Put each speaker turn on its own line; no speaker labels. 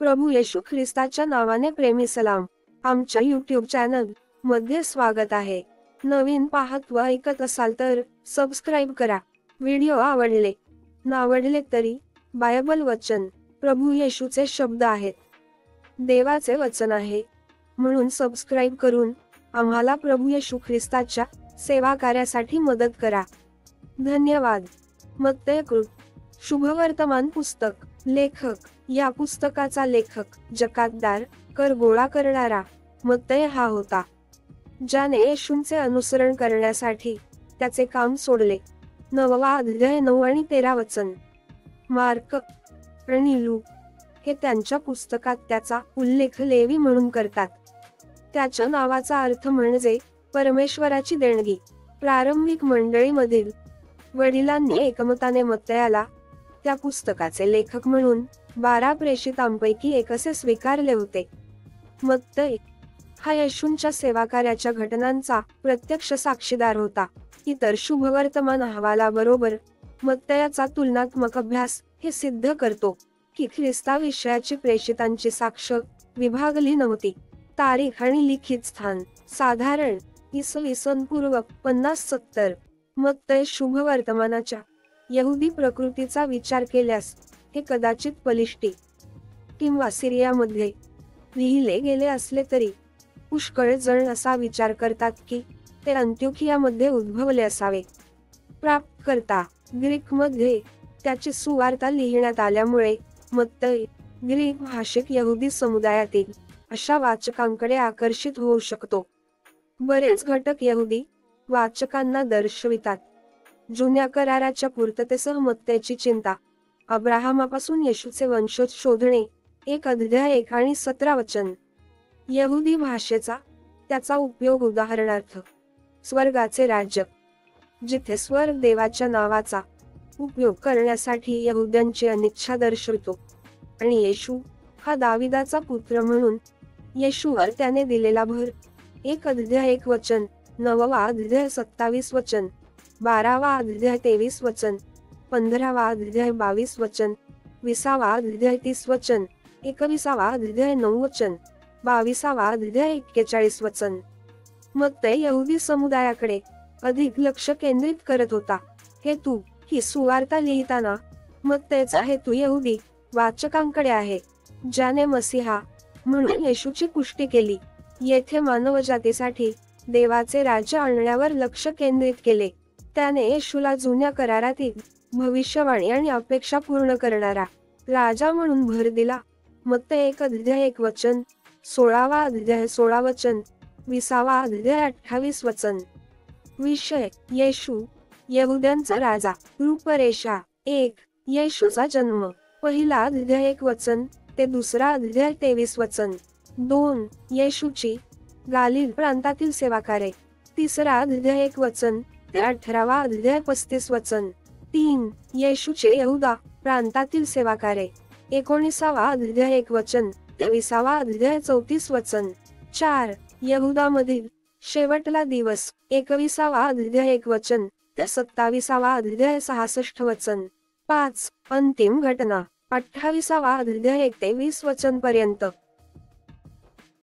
प्रभू येशू ख्रिस्ताच्या नावाने प्रेमी सलाम. आमच्या यूट्यूब चॅनल मध्ये स्वागत आहे. नवीन पाहत व ऐकत असाल तर सबस्क्राईब करा. व्हिडिओ नावडले तरी बायबल वचन प्रभू येशूचे शब्द आहेत. देवाचे वचन आहे, म्हणून सबस्क्राईब करून आम्हाला प्रभू येशू ख्रिस्ताच्या सेवा कार्यासाठी मदत करा. धन्यवाद. मत्तय कृत शुभवर्तमान पुस्तक. लेखक. या पुस्तकाचा लेखक जकातदार, कर गोळा करणारा मत्तय हा होता, ज्याने येशूंचे अनुसरण करण्यासाठी त्याचे काम सोडले. 9वा अध्याय 9 आणि 13 वचन. मार्क आणि लूक हे त्यांच्या पुस्तकात त्याचा उल्लेख लेवी म्हणून करतात. त्याच्या नावाचा अर्थ म्हणजे परमेश्वराची देणगी. प्रारंभिक मंडळीमधील वडिलांनी एकमताने मत्तयाला त्या पुस्तकाचे लेखक म्हणून 12 प्रेषितांपैकी एक असे स्वीकारले होते. मत्तय हा येशूंच्या सेवाकार्याच्या घटनांचा प्रत्यक्ष साक्षीदार होता. इतर शुभवर्तमान अहवालाबरोबर मत्तयाचा तुलनात्मक अभ्यास हे सिद्ध करतो की ख्रिस्ताविषयाची प्रेषितांची साक्ष विभागली नव्हती. तारीख आणि लिखित स्थान साधारण इसवी सन पूर्व 50-70. मत्तय शुभवर्तमानाच्या यहुदी प्रकृतीचा विचार केल्यास हे कदाचित पलिष्टी किंवा सिरियामध्ये लिहिले गेले असले तरी पुष्कळ जण असा विचार करतात की ते अंत्योखियामध्ये उद्भवले असावे. प्राप्तकर्ता ग्रीकमध्ये त्याची सुवार्ता लिहिण्यात आल्यामुळे मत्तय ग्रीक भाषिक यहुदी समुदायातील अशा वाचकांकडे आकर्षित होऊ शकतो. बरेच घटक यहुदी वाचकांना दर्शवितात. जुन्या कराराच्या पूर्ततेसह मत्तयाची चिंता. अब्राहमापासून येशूचे वंशज शोधणे. 1 अध्याय 1 आणि 17 वचन. यहुदी भाषेचा त्याचा उपयोग उदाहरणार्थ स्वर्गाचे राज्य, जिथे स्वर्ग देवाच्या नावाचा उपयोग करण्यासाठी यहुद्यांची अनिच्छा दर्शवितो, आणि येशू हा दाविदाचा पुत्र म्हणून येशूवर त्याने दिलेला भर. 1 अध्याय 1 वचन. 9वा अध्याय 27 वचन. 12वा अध्याय 23 वचन. 15वा अध्याय 22 वचन. 20वा अध्याय 30 वचन. 21वा अध्याय 9 वचन. 22वा अध्याय 41 वचन. मत्तय यहुदी समुदायाकडे अधिक लक्ष केंद्रित करत होता. हेतू. ही सुवार्ता लिहिताना मत्तयचा हेतू यहुदी वाचकांकडे आहे, ज्याने मसीहा म्हणून येशूची पुष्टी केली. येथे मानवजातीसाठी देवाचे राज्य आणण्यावर लक्ष केंद्रित केले. त्याने येशूला जुन्या करारातील भविष्यवाणी आणि अपेक्षा पूर्ण करणारा राजा म्हणून भर दिला. मत्तय 1 अध्याय 1 वचन. 16वा अध्याय 16 वचन. 20वा अध्याय 28 वचन. विषय. येशू यहुद्यांचा राजा. रूपरेषा. 1. येशूचा जन्म. पहिला अध्याय 1 वचन ते दुसरा अध्याय 23 वचन. 2. येशूची गालिल प्रांतातील सेवाकार्य. तिसरा अध्याय 1 वचन ते 18वा अध्याय 35 वचन. 3. येशूचे यहुदा प्रांतातील सेवाकार्य. 19वा अध्याय 1 वचन ते 20वा अध्याय 34 वचन. 4. यहुदामधील शेवटला दिवस. 21वा अध्याय 1 वचन ते 27वा अध्याय 66 वचन. 5. अंतिम घटना. 28वा अध्याय 1 ते 20 वचन पर्यंत.